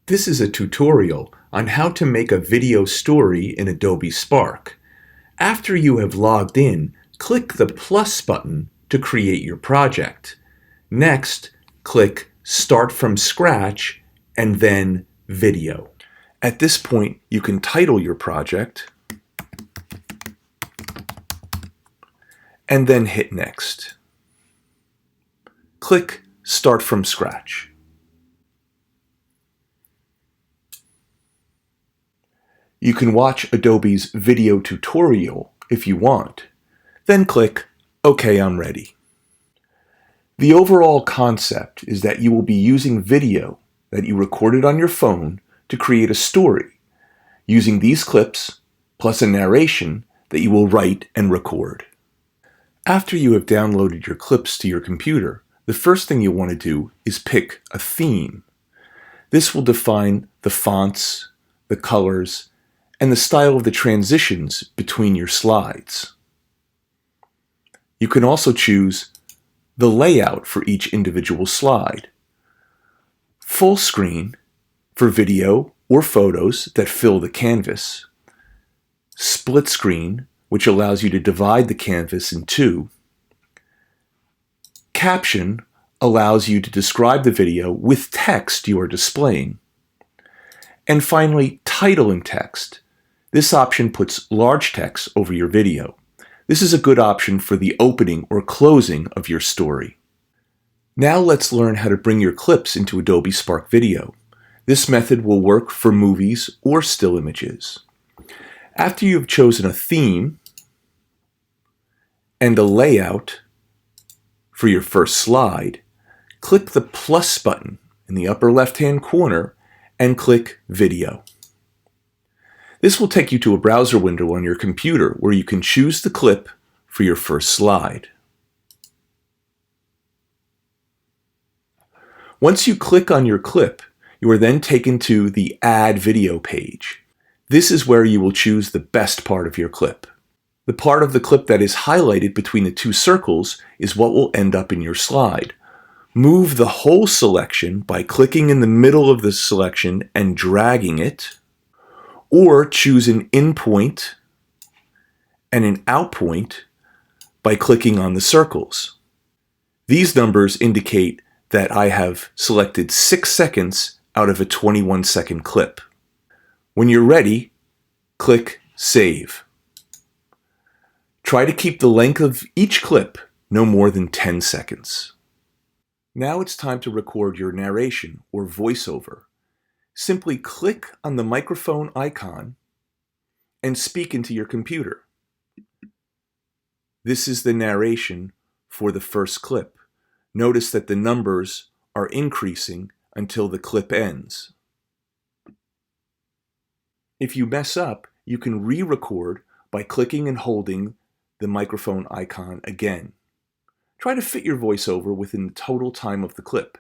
This is a tutorial on how to make a video story in Adobe Spark. After you have logged in, click the plus button to create your project. Next, click Start from Scratch and then Video. At this point, you can title your project and then hit Next. Click Start from Scratch. You can watch Adobe's video tutorial if you want. Then click OK, I'm ready. The overall concept is that you will be using video that you recorded on your phone to create a story, using these clips plus a narration that you will write and record. After you have downloaded your clips to your computer, the first thing you'll want to do is pick a theme. This will define the fonts, the colors, and the style of the transitions between your slides. You can also choose the layout for each individual slide. Full screen for video or photos that fill the canvas. Split screen, which allows you to divide the canvas in two. Caption allows you to describe the video with text you are displaying. And finally, title and text. This option puts large text over your video. This is a good option for the opening or closing of your story. Now let's learn how to bring your clips into Adobe Spark Video. This method will work for movies or still images. After you have chosen a theme and a layout for your first slide, click the plus button in the upper left-hand corner and click Video. This will take you to a browser window on your computer where you can choose the clip for your first slide. Once you click on your clip, you are then taken to the Add Video page. This is where you will choose the best part of your clip. The part of the clip that is highlighted between the two circles is what will end up in your slide. Move the whole selection by clicking in the middle of the selection and dragging it, or choose an in point and an out point by clicking on the circles. These numbers indicate that I have selected 6 seconds out of a 21-second clip. When you're ready, click Save. Try to keep the length of each clip no more than 10 seconds. Now it's time to record your narration or voiceover. Simply click on the microphone icon and speak into your computer. This is the narration for the first clip. Notice that the numbers are increasing until the clip ends. If you mess up, you can re-record by clicking and holding the microphone icon again. Try to fit your voiceover within the total time of the clip.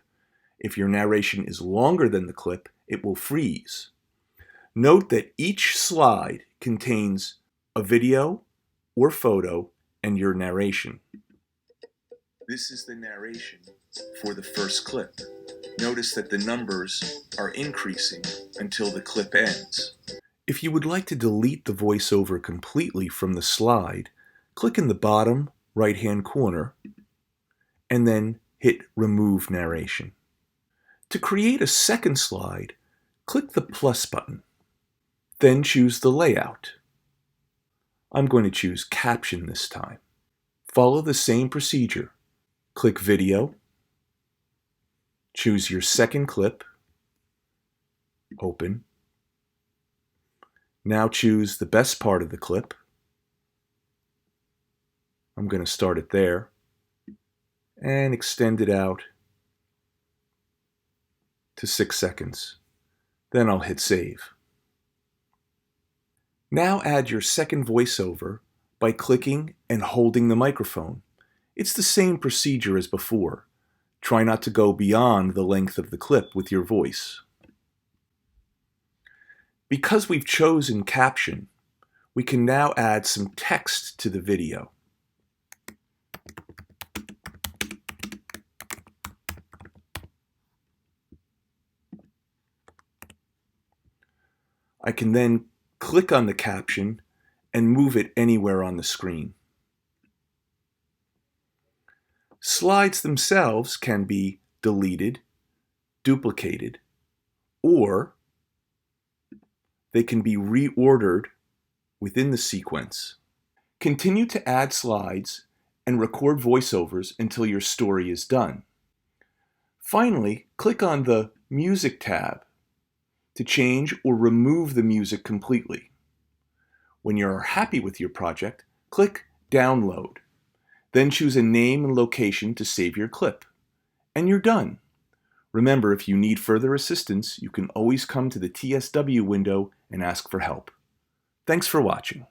If your narration is longer than the clip, it will freeze. Note that each slide contains a video or photo and your narration. This is the narration for the first clip. Notice that the numbers are increasing until the clip ends. If you would like to delete the voiceover completely from the slide, click in the bottom right-hand corner and then hit Remove Narration. To create a second slide, click the plus button. Then choose the layout. I'm going to choose Caption this time. Follow the same procedure. Click Video. Choose your second clip. Open. Now choose the best part of the clip. I'm going to start it there and extend it out to 6 seconds. Then I'll hit Save. Now add your second voiceover by clicking and holding the microphone. It's the same procedure as before. Try not to go beyond the length of the clip with your voice. Because we've chosen Caption, we can now add some text to the video. I can then click on the caption and move it anywhere on the screen. Slides themselves can be deleted, duplicated, or they can be reordered within the sequence. Continue to add slides and record voiceovers until your story is done. Finally, click on the Music tab to change or remove the music completely. When you're happy with your project, click Download. Then choose a name and location to save your clip. And you're done. Remember, if you need further assistance, you can always come to the TSW window and ask for help. Thanks for watching.